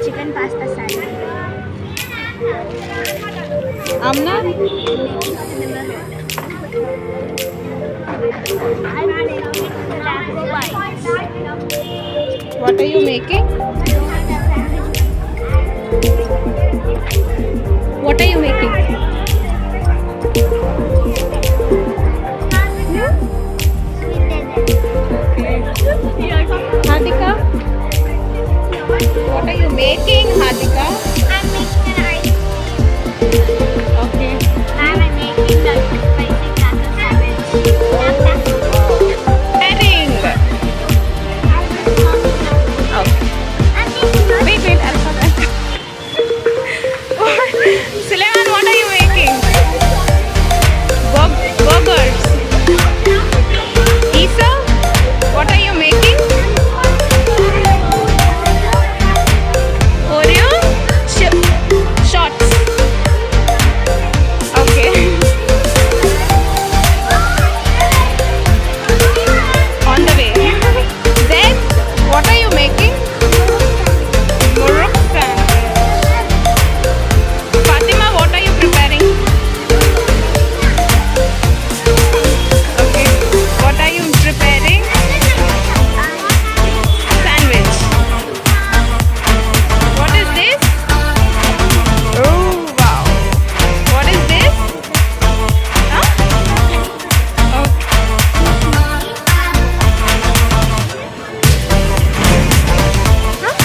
chicken pasta salad. Amna, I'm making taco bites. what are you making? What are you making? Hadika, what are you making, Hadika? I'm making an ice cream. Okay. I'm making the spicy taco sandwich. Preparing. Okay. Wait, I'll come back. Suleiman, what are you making? Burgers. Isa, what are you making? Oreo shots. Okay. On the way. Then, what are you making? Muruk sandwich. Fatima, what are you preparing? Okay. What are you preparing? Sandwich. What is this? Oh, wow. What is this? Huh? Okay. Huh?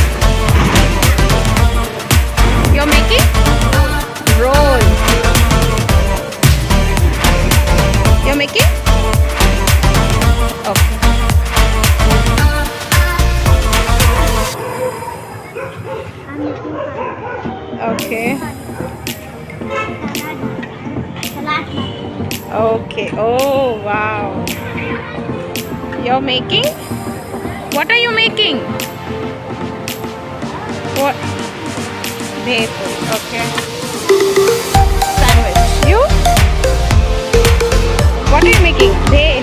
You're making? Roll. You're making? Okay. Okay. Okay. Oh, wow. You're making? What are you making? What? Maple. Okay. Sandwich. You? What are you making? They.